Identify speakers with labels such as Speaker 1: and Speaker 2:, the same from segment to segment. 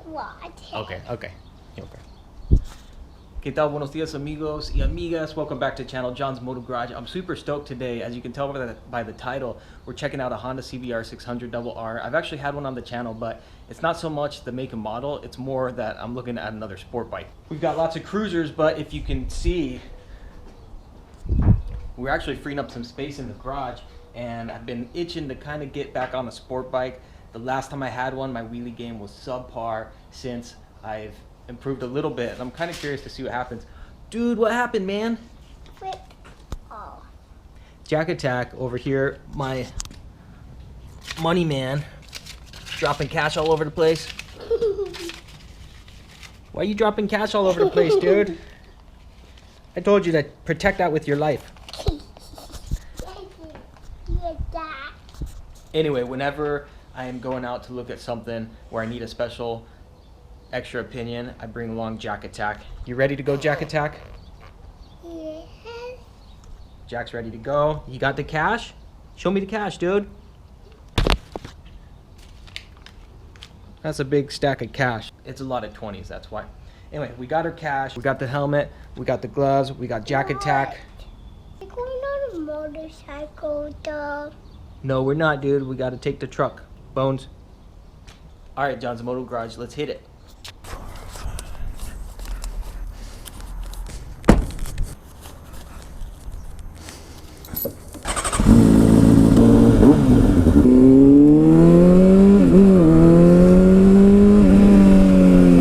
Speaker 1: garage.
Speaker 2: Okay. ¿Qué tal? Buenos días, amigos y amigas. Welcome back to the channel, John's Moto Garage. I'm super stoked today. As you can tell by the title, we're checking out a Honda CBR600RR. I've actually had one on the channel, but it's not so much the make and model. It's more that I'm looking at another sport bike. We've got lots of cruisers, but if you can see, we're actually freeing up some space in the garage, and I've been itching to kind of get back on a sport bike. The last time I had one, my wheelie game was subpar. Since I've improved a little bit, and I'm kind of curious to see what happens. Dude, what happened, man?
Speaker 1: Flip. Oh.
Speaker 2: Jack Attack over here, my money man, dropping cash all over the place. Why are you dropping cash all over the place, dude? I told you to protect that with your life. Anyway, whenever I am going out to look at something where I need a special extra opinion, I bring along Jack Attack. You ready to go, Jack Attack?
Speaker 1: Yes.
Speaker 2: Jack's ready to go. You got the cash? Show me the cash, dude. That's a big stack of cash. It's a lot of 20s, that's why. Anyway, we got our cash, we got the helmet, we got the gloves, we got Jack Attack.
Speaker 1: We're going on a motorcycle, though.
Speaker 2: No, we're not, dude. We got to take the truck. Bones. All right, John's Moto Garage, let's hit it.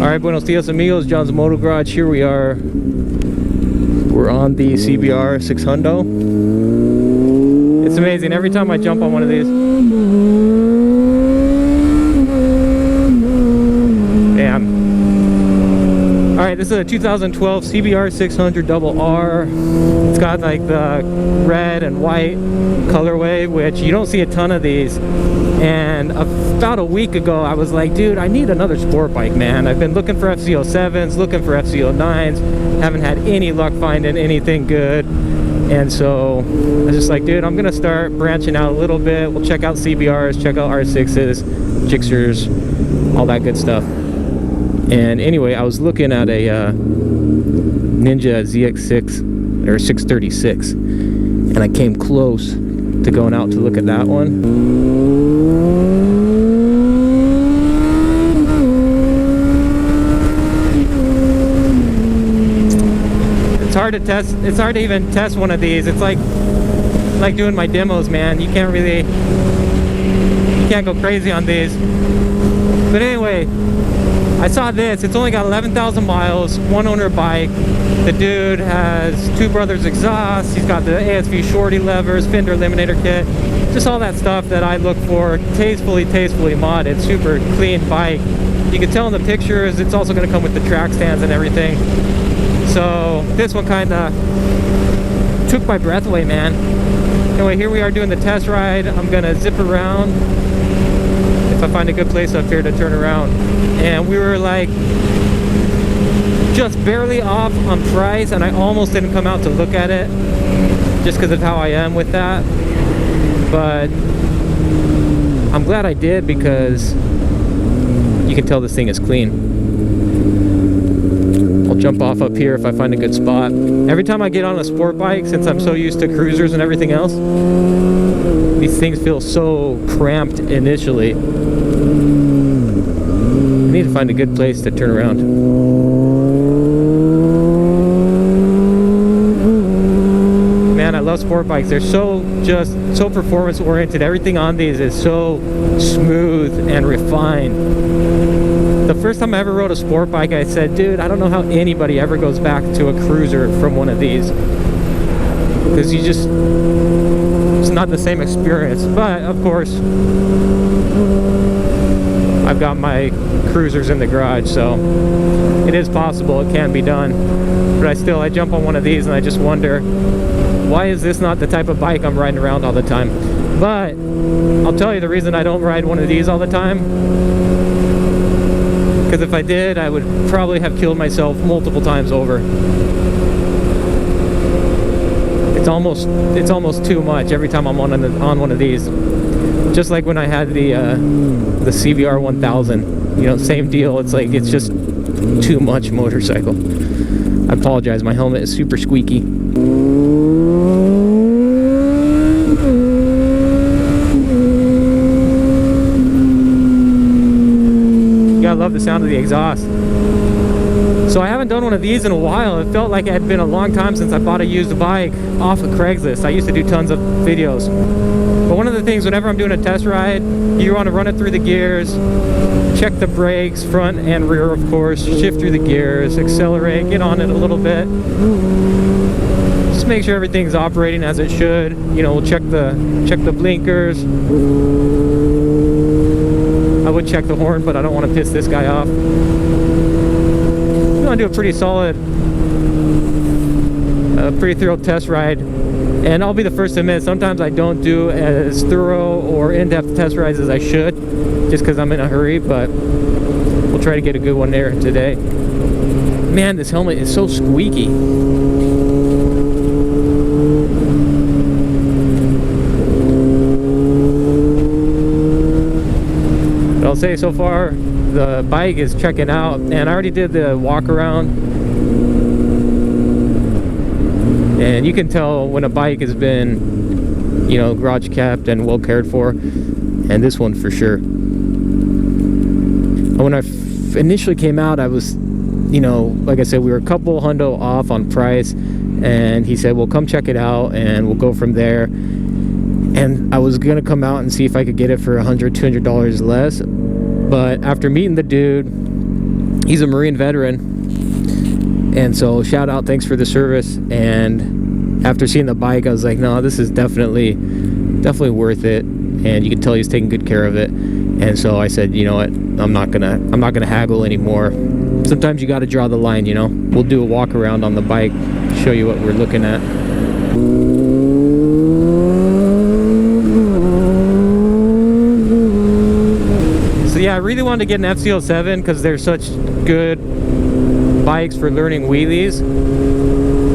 Speaker 2: Alright, buenos dias amigos, John's Moto Garage. Here we are. We're on the CBR600. It's amazing, every time I jump on one of these. Damn. Alright, this is a 2012 CBR600RR. It's got like the red and white colorway, which you don't see a ton of these. And about a week ago, I was like, dude, I need another sport bike, man. I've been looking for FZ07s, looking for FZ09s, haven't had any luck finding anything good. And so I was just like, dude, I'm gonna start branching out a little bit. We'll check out CBRs, check out R6s, Gixxers, all that good stuff. And anyway, I was looking at a Ninja ZX6 or 636, and I came close to going out to look at that one. It's hard to test. It's hard to even test one of these. It's like doing my demos, man. You can't go crazy on these. But anyway, I saw this. It's only got 11,000 miles, one owner bike. The dude has Two Brothers exhaust. He's got the ASV shorty levers, fender eliminator kit, just all that stuff that I look for. Tastefully modded, super clean bike. You can tell in the pictures it's also going to come with the track stands and everything. So this one kind of took my breath away, man. Anyway, here we are doing the test ride. I'm going to zip around if I find a good place up here to turn around. And we were like just barely off on price, and I almost didn't come out to look at it just because of how I am with that. But I'm glad I did, because you can tell this thing is clean. I'll jump off up here if I find a good spot. Every time I get on a sport bike, since I'm so used to cruisers and everything else, these things feel so cramped initially. I need to find a good place to turn around. Man, I love sport bikes. They're so performance oriented. Everything on these is so smooth and refined. The first time I ever rode a sport bike, I said, dude, I don't know how anybody ever goes back to a cruiser from one of these, because it's not the same experience. But of course, I've got my cruisers in the garage, so it is possible, it can be done. But I jump on one of these and I just wonder, why is this not the type of bike I'm riding around all the time? But I'll tell you the reason I don't ride one of these all the time, because if I did, I would probably have killed myself multiple times over. It's almost too much every time I'm on one of these. Just like when I had the CBR 1000. you know, same deal. It's like, it's just too much motorcycle. I apologize, my helmet is super squeaky. You gotta love the sound of the exhaust. So I haven't done one of these in a while. It felt like it had been a long time since I bought a used bike off of Craigslist. I used to do tons of videos. But one of the things, whenever I'm doing a test ride, you want to run it through the gears, check the brakes, front and rear of course, shift through the gears, accelerate, get on it a little bit. Just make sure everything's operating as it should. You know, we'll check the blinkers. I would check the horn, but I don't want to piss this guy off. I'm gonna do a pretty solid, pretty thorough test ride, and I'll be the first to admit sometimes I don't do as thorough or in-depth test rides as I should, just because I'm in a hurry. But we'll try to get a good one there today. Man, this helmet is so squeaky. But I'll say so far, the bike is checking out, and I already did the walk around, and you can tell when a bike has been, you know, garage kept and well cared for, and this one for sure. When I initially came out, I was, you know, like I said, we were a couple hundo off on price, and he said, well, come check it out and we'll go from there. And I was gonna come out and see if I could get it for $100, $200 less. But after meeting the dude, he's a Marine veteran, and so shout out, thanks for the service. And after seeing the bike, I was like, no, this is definitely worth it. And you can tell he's taking good care of it. And so I said, you know what, I'm not gonna haggle anymore. Sometimes you got to draw the line, you know. We'll do a walk around on the bike, show you what we're looking at. Yeah, I really wanted to get an FZ07 because they're such good bikes for learning wheelies,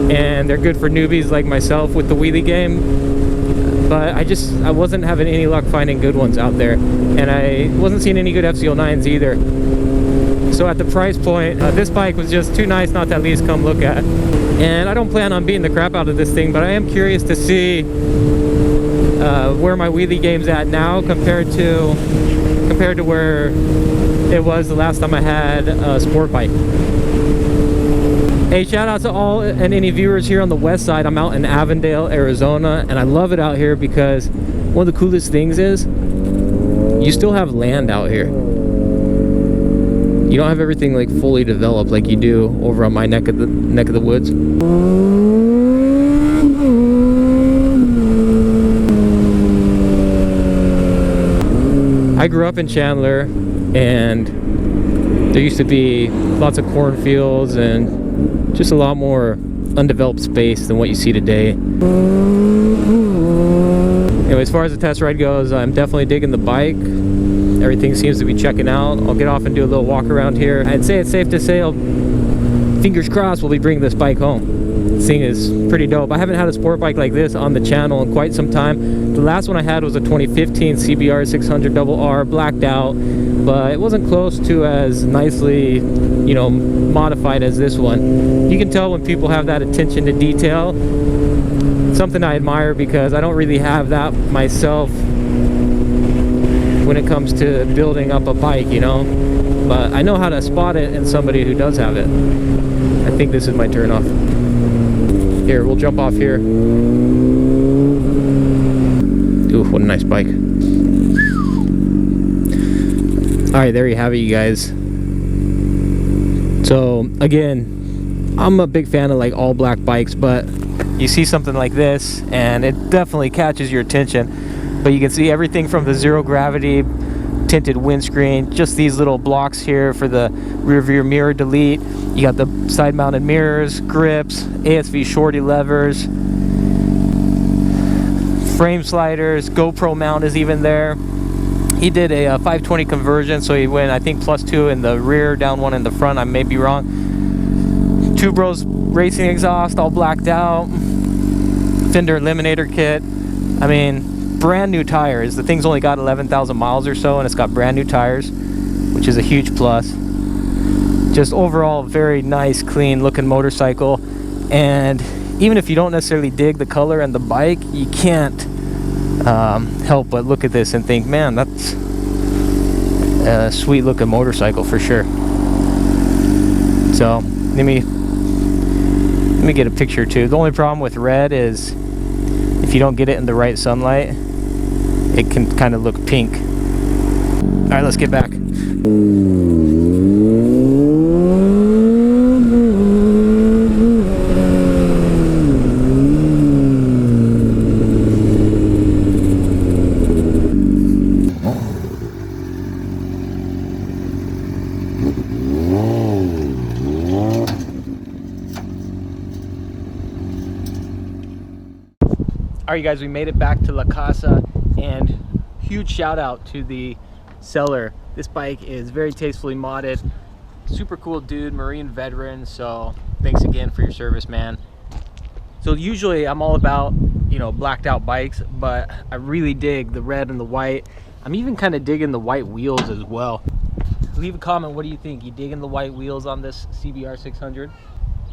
Speaker 2: and they're good for newbies like myself with the wheelie game. But I wasn't having any luck finding good ones out there, and I wasn't seeing any good FZ09s either. So at the price point, this bike was just too nice not to at least come look at. And I don't plan on beating the crap out of this thing, but I am curious to see where my wheelie game's at now compared to where it was the last time I had a sport bike. Hey, shout out to all and any viewers here on the west side. I'm out in Avondale, Arizona, and I love it out here because one of the coolest things is you still have land out here. You don't have everything like fully developed like you do over on my neck of the woods. I grew up in Chandler, and there used to be lots of cornfields and just a lot more undeveloped space than what you see today. Anyway, as far as the test ride goes, I'm definitely digging the bike. Everything seems to be checking out. I'll get off and do a little walk around here. I'd say it's safe to say, fingers crossed, we'll be bringing this bike home. This thing is pretty dope. I haven't had a sport bike like this on the channel in quite some time. The last one I had was a 2015 CBR600RR, blacked out, but it wasn't close to as nicely, you know, modified as this one. You can tell when people have that attention to detail. Something I admire because I don't really have that myself when it comes to building up a bike, you know. But I know how to spot it in somebody who does have it. I think this is my turn off. Here, we'll jump off here. Ooh, what a nice bike. Alright, there you have it, you guys. So, again, I'm a big fan of like all black bikes, but you see something like this and it definitely catches your attention. But you can see everything from the zero gravity tinted windscreen, just these little blocks here for the rear view mirror delete. You got the side mounted mirrors, grips, ASV shorty levers, frame sliders, GoPro mount is even there. He did a 520 conversion, so he went, I think, +2 in the rear, down 1 in the front. I may be wrong. Two Bros racing exhaust, all blacked out. Fender eliminator kit. I mean, brand new tires. The thing's only got 11,000 miles or so, and it's got brand new tires. which is a huge plus. Just overall, very nice, clean looking motorcycle. And even if you don't necessarily dig the color and the bike, you can't help but look at this and think, man, that's a sweet looking motorcycle for sure. So let me get a picture too. The only problem with red is if you don't get it in the right sunlight, it can kind of look pink. All right, let's get back. All right, you guys, we made it back to La Casa, and huge shout out to the seller. This bike is very tastefully modded, super cool dude, Marine veteran, so thanks again for your service, man. So usually I'm all about, you know, blacked out bikes, but I really dig the red and the white. I'm even kind of digging the white wheels as well. Leave a comment, what do you think? You digging the white wheels on this CBR600?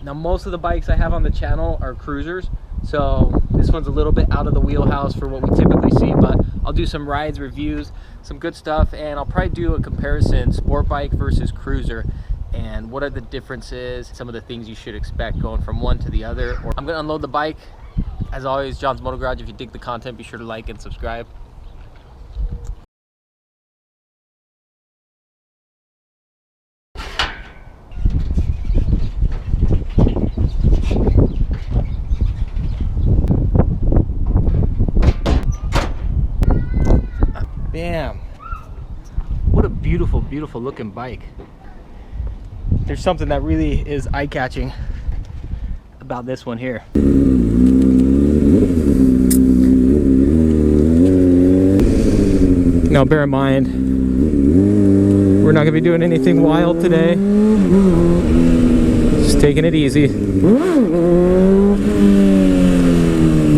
Speaker 2: Now, most of the bikes I have on the channel are cruisers, so this one's a little bit out of the wheelhouse for what we typically see, but I'll do some rides, reviews, some good stuff, and I'll probably do a comparison sport bike versus cruiser and what are the differences, some of the things you should expect going from one to the other. I'm gonna unload the bike. As always, John's Moto Garage. If you dig the content, be sure to like and subscribe. Bam! What a beautiful, beautiful looking bike. There's something that really is eye-catching about this one here. Now bear in mind, we're not gonna be doing anything wild today. Just taking it easy.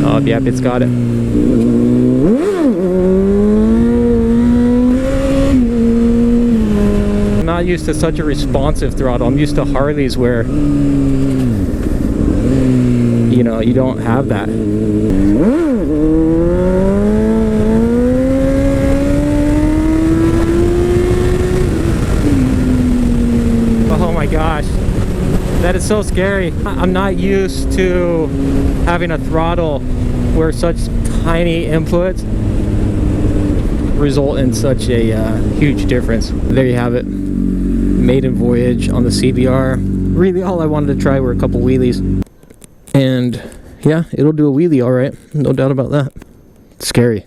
Speaker 2: Oh, yep, it's got it. I'm not used to such a responsive throttle. I'm used to Harleys where, you know, you don't have that. Oh my gosh, that is so scary. I'm not used to having a throttle where such tiny inputs result in such a huge difference. There you have it. Maiden voyage on the CBR. Really all I wanted to try were a couple wheelies. And yeah, it'll do a wheelie all right. No doubt about that. It's scary.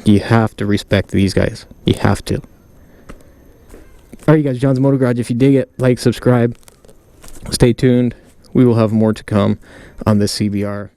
Speaker 2: You have to respect these guys. You have to. Alright, you guys, John's Moto Garage. If you dig it, like, subscribe. Stay tuned. We will have more to come on this CBR.